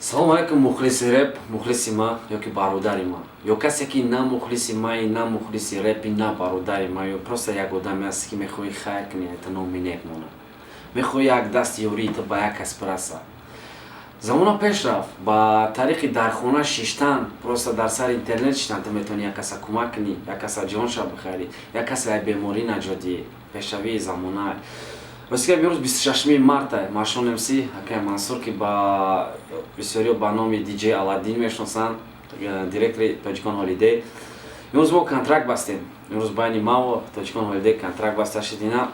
Салом алейкум мухлиси рэп, мухлиси ма ёки бародари ма. Ё касе ки на мухлиси маи, на мухлиси рэпи, на бародари ма, ё просто як одаме аст ки мехоҳӣ хайр кунӣ, ето номинек мона. Мехоҳӣ як даст ёриту ба як кас бираса. Замона пеш рафт, ба тариқи дар хона шиштан, просто дар сари интернет шиштан ту метавонӣ як каса кӯмак кунӣ, як каса ҷонша бихарӣ, як каса як беморӣ наҷот диҳӣ. Пешавии замона. Бисёр бирӯз 26 марта Машон МС Акай Мансур ки ба бисёриё ба номи диҷей Аладдин мешносанд, директори Тоҷикон Ҳолидей. Имрӯз мо контракт бастем. Имрӯз байни мао Тоҷикон Ҳолидей контракт баста шидина.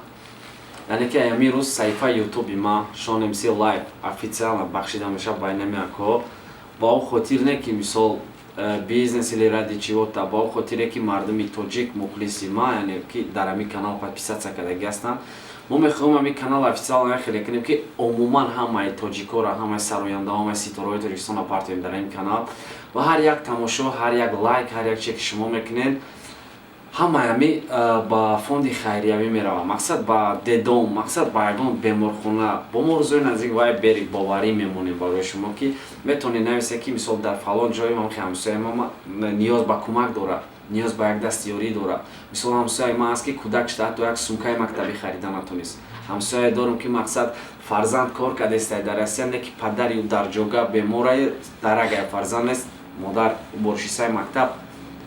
Яъне ки ами рӯз саҳифа ютуби ма Шон МС Лайв официально бахшида мешавад ба инами акҳо. Ба он хотир не ки мисол бизнес или ради чиота, ба он хотире ки мардуми тоҷик мухлиси ма, яъне ки дар ами канал подписатсия кардаги ҳастанд. Мо мехоҳем ами канал официально хеле кунем ки умуман ҳамаи тоҷикоро, ҳамаи сарояндаҳо, ҳамаи ситораҳои Тоҷикистонро партоем дар ин канал. Ва ҳар як тамошо, ҳар як лайк, ҳар як чизе ки шумо мекунед, ҳамаи ами ба фонди хайриявӣ меравад. Мақсад ба дедом, мақсад ба ягон беморхона. Бо мо рӯзои наздик вай берик боварӣ мемонем барои шумо ки метавонед нависед ки мисол дар фалон ҷои ман ҳамсояи ма ниёз ба кӯмак дорад, ниёз ба як дастиёрӣ дорад. Мисол ҳамсояи ман аст ки кӯдак шуда ҳатто як сумкаи мактабӣ харида натонист. Ҳамсояе дорам ки мақсад фарзанд кор кардааст дар Россия, не ки падари дар ҷойгоҳ беморае, дар агар фарзанд нест, модар боршисаи мактаб,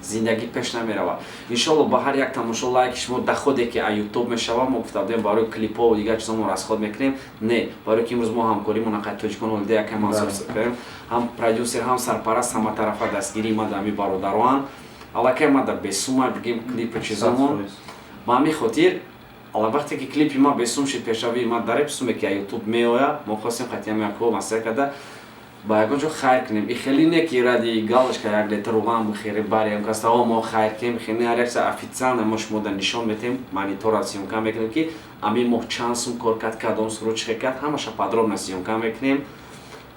зиндагӣ пеш намеравад. Иншоалло ба ҳар як тамошо лайки шумо доходе ки а ютуб мешавад, мо гуфта будем барои клипҳо ва дигар чизо мо расход мекунем. Не, барои ки имрӯз мо ҳамкоримон ақай Тоҷикон Ҳолидей Акай Мансур кардем. Ҳам продюсер, ҳам сарпараст, ҳама тарафа дастгирии ма дар ами бародароам. Аллакай ма дар бесума бигем клипи чизомон. Ба ҳамин хотир алла вақте ки клипи ма бесум шид, пешавии ма дар эписуме ки ютуб меояд, мо хостем қатъиями якҳо масъала карда ба ягон ҷо хайр кунем. Ихелӣ не ки ради галочка як литр руған бихирем барем каста мо хайр кунем, хеле ҳар як чиз официально мо шумода нишон метем, монитора сёмка мекунем ки ами мо чанд сум кор кард, кадом суруд чихе кард, ҳамаша подробно сёмка мекунем.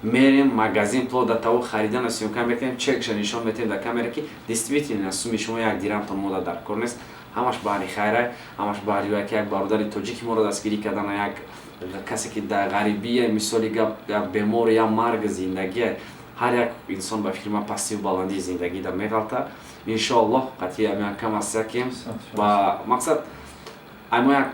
Мерем магазин вплотъ до того харидан сёмка мекунем, чекша нишон метем дар камера ки действительно суми шумо як дирҳамтон мода дар кор нест. Ҳамаш баҳри хайрай, ҳамаш баҳри як як бародари тоҷики моро дастгирӣ кардан, як касе ки дар ғарибие, мисоли як бемор я марг зиндагие, ҳар як инсон ба фикри ман пастиву баландии зиндагӣ дар меғалта. Иншоаллоҳ қатъи ами якам ҳаста ки ба мақсад ама як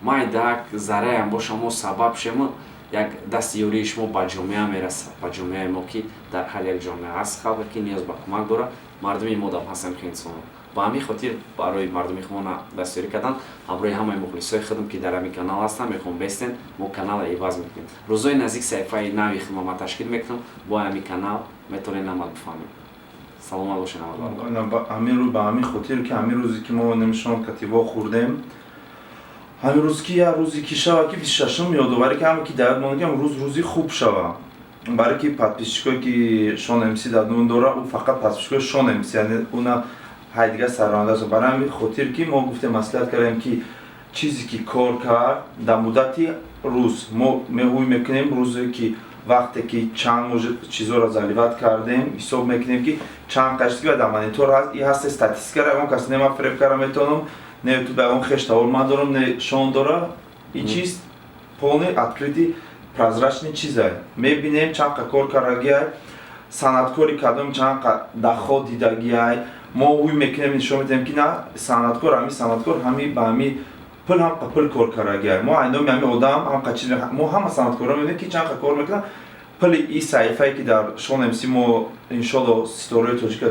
майда як зараям боша, мо сабаб шемо як дасти ёрии шумо ба ҷомеа мерасад, ба ҷомеаи мо ки дар ҳар як ҷомеа ҳаст халқе ки ниёз ба кӯмак дорад, мардуми модам ҳастем ки инсонон. Ба ҳамин хотир барои мардуми худмон дастёрӣ кардан, ҳамроҳи ҳамаи мухлисои худам ки дар ҳамин канал ҳастанд, мехоҳам бестен, мо каналро иваз мекунем. Рӯзои наздик саҳифаи нави худмон ма ташкил мекунам, бо ҳамин канал метавонед намад бифаҳмед. Саломат бошед намад. Ҳамин ба ҳамин хотир ки ҳамин рӯзе ки мо намешон кативо хӯрдем, ҳамин рӯз ки як рӯзе ки шава ки 26 ёдоварӣ ки ҳама ки дар яд монад ки рӯз рӯзи хуб шава. Барои ки подписчикое ки Шон МС дар нун дора, ӯ фақат подписчикои Шон МС, яъне уна ҳай дигар саронда аст. Барои ҳамин хотир ки мо гуфтем маслиҳат кардем ки чизе ки кор кард дар муддати рӯз мо меҳуй мекунем, рӯзе ки вақте ки чанд мо чизоро заливат кардем, ҳисоб мекунем ки чанд каштги ва дар монитор ҳаст, и ҳаст статистикара, ягон кас не ман фиреб кара метавонам, не ютуб ягон хештавор ман дорам, не Шон дора, и чиз полный открытый прозрачный чизай. Мебинем чанд кор карагиай, санъаткори кадом чанд дахо дидагиай, мо ҳуй мекунем, нишон медиҳем ки на санъаткор ҳами ба ҳами пул ҳам пул кор карагиай. Мо айноми ҳами одам ҳам қачиз мо ҳама санъаткорро мебинем ки чанд кор мекунанд. пули и саҳифае ки дар Шон МС мо иншоалло ситораи тоҷика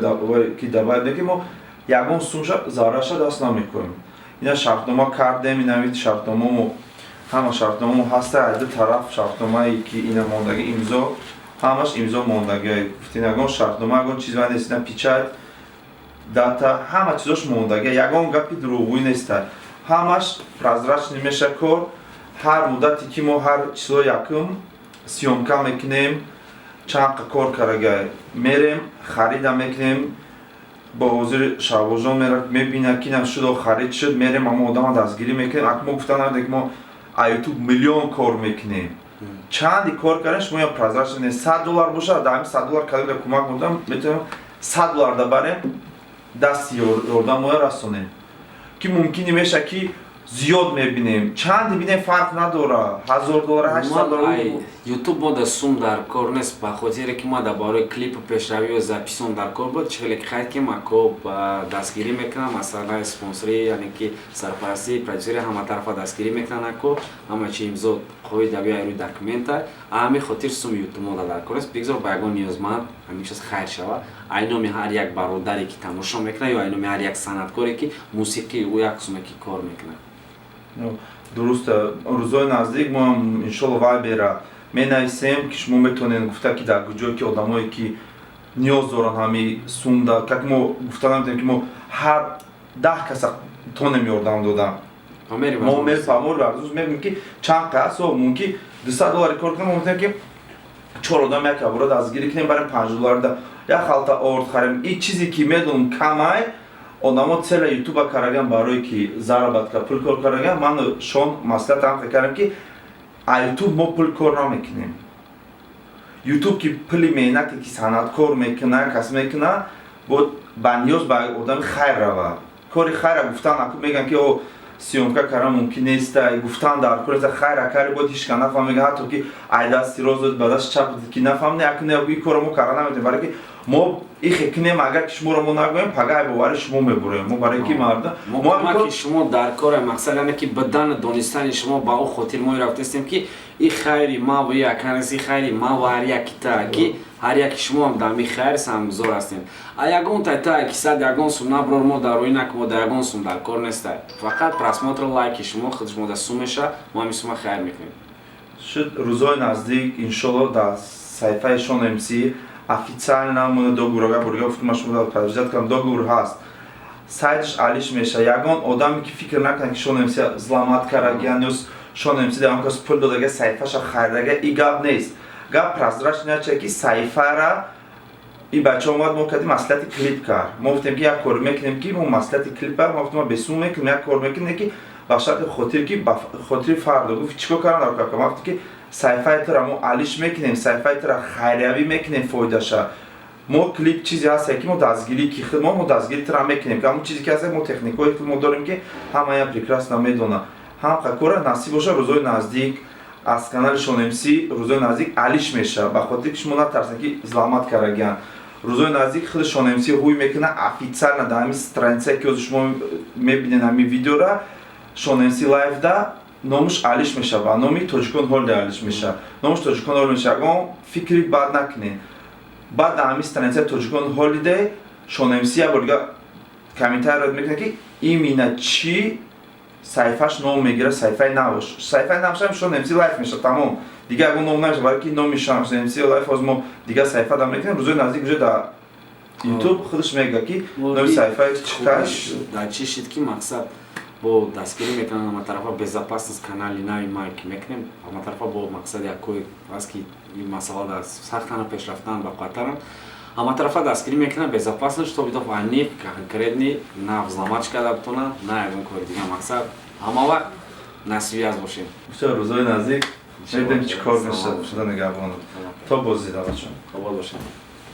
ки давай ки мо ягон сумша зарраша даст намекунем. Ина шартнома кардем, ина вид шартномамо ҳама шартномамо ҳаста, айду тараф шартномае ки ина мондаги имзо, ҳамаш имзо мондагиай. Гуфтин ягон шартнома, ягон чиз вай нест, ина печат, дата, ҳама чизош мондагиай, ягон гапи дурӯғгӯӣ неста. Ҳамаш прозрачный меша кор, ҳар муддате ки мо ҳар чизо якум сёмка мекунем, чанд кор карагиай, мерем харида мекунем, ба ҳозири шаввоҷон мебинад ки на шудо харид шуд, мерем ҳама одама дастгирӣ мекунем. Ак мо гуфта намедем ки мо а ютуб миллион кор мекунем. Чанди кор кардем шумо я прозрачный нест. $100 бошад, дар ҳамин $100 кадом кӯмак будам, метавонем $100 да барем, дасти ёрдамо расонем. Ки мумкин меша ки زیاد میبینیم چند ببینیم فرق نداره $1000 $800 ютуб мо да сум дар кор нест ба хотире ки мо дар бораи клипу пешравӣ ва записон дар кор буд чӣ хайр ки мако дастгирӣ мекунам масалан спонсорӣ яъне ки сарпарастии продюсери ҳама тарафа дастгирӣ мекунанд ако ҳама чи имзо қои давиа рӯи документа ҳамин хотир сум ютуб мо дар кор аст бигзор ба ягон ниёзманд ҳамеша хайр шава ай номи ҳар як бародаре ки тамошо мекунад ё ай номи ҳар як санъаткоре ки мусиқии ӯ як суме ки кор мекунад درست روزای نزدیک ما هم انشالله وای بیره می نویسیم که شما میتونین گفته که در کجایی که آدمایی که نیاز دارن همین سونده که ما گفته نمیتونیم که ما هر 10 کس تونیم یاردم دادم ما میریم پامور ورزش میبینیم که چند کس و ممکن $200 کار کنیم ممکنه که 4 آدم یک عبارت دستگیری کنیم بریم $5 ده یک خالطه آرد خریم این چیزی که میدونم کمای одамон цела ютуба караган барое ки заработка пул кор караган ман шон маслиҳатам фикр кардам ки а ютуб мо пул кор намекунем ютуб ки пули меҳнате ки санъаткор мекуна кас мекуна бо ба ниёз ба одами хайр рава кори хайра гуфтан аку мегӯянд ки о сиёмка кардан мумкин неста гуфтан дар кор хайра кари бод ҳеч кас нафаҳмега ҳатто ки ай дасти рост дод ба дасти чап ки нафаҳмне акне ин корро мо карда наметавонем барои ки мо ихе кунем агар ки шуморо мо нагӯем пага ай бовари шумо мебурем мо барои ки марда мо ки шумо дар кор мақсад ане ки бадан донистани шумо ба о хотир мо рафтастем ки и хайри ма ва яканас и хайри ма ва ҳар якита ки ҳар яки шумо ҳам дар ми хайр самгузор ҳастем а ягон тайта ки 100 ягон сум наброр мо дар оина ки мо дар ягон сум дар кор нестай фақат просмотр лайки шумо худ шумо дар сум меша мо ҳамин сума хайр мекунем шуд рӯзои наздик иншолло дар саҳифаи Шон МС официально мо договорга бурга гуфтам шумо дар подписат кардам договор ҳаст сайтш алиш меша ягон одаме ки фикр накунад ки Шон МС зламат караган ё Шон МС ягон кас пул додага саҳифаша хайрдага и гап нест гап прозрачно чаки ки саҳифара и бача омад мо кардем маслиҳати клип кард мо гуфтем ки як кор мекунем ки мо маслиҳати клипа мо гуфтем бесум мекунем як кор мекунем ки ба шарти хотир ки ба хотири фард гуфт чикор кардам дар кор мо гуфтем ки саҳифаи тора мо алиш мекунем саҳифаи тора хайриявӣ мекунем фоидаша мо клип чизе ҳаст ки мо дастгирӣ ки худ мо дастгирӣ тора мекунем ки ҳамон чизе ки ҳаст мо техникои мо дорем ки ҳамаям прекрасно медонад ҳам кора насиб боша рӯзои наздик аз канали Шон МС рӯзои наздик алиш меша ба хотире ки шумо натарсед ки зламат караган рӯзои наздик худи Шон МС ҳуй мекуна официально дар ҳамин страницае ки ҳозир шумо мебинед ҳамин видеора Шон МС лайвда номуш алиш меша ба номи тоҷикон ҳолиде алиш меша номуш тоҷикон ҳолиде меша ягон фикри бад накунед баъд дар ҳамин страницаи тоҷикон ҳолиде Шон МС як бор дига комментарий рад мекунад ки ин мина чӣ саҳифаш ном мегира саҳифаи навш саҳифаи навшам Шон МС лайв меша тамом дига ягон ном намеша барои ки номи Шон МС лайв ҳозир мо дига саҳифа дар мекунем рӯзои наздик уже дар ютуб худаш мега ки номи саҳифаи чикаш дар чӣ шид ки мақсад бо дастгирӣ мекунем ҳама тарафа безопасност канали нави ма ки мекунем ҳама тарафа бо мақсади якое аст ки ин масъала дар сахтана пеш рафтан ба қатарам ҳама тарафа дастгирӣ мекунем безопасност што бидоф аниқ конкретни на взламач карда битона на ягон кори дига мақсад ҳама вақт насиби аз бошем рӯзои наздик мебинем чӣ кор меша шуда нигоҳбонад то боздида бачаҳо обод бошем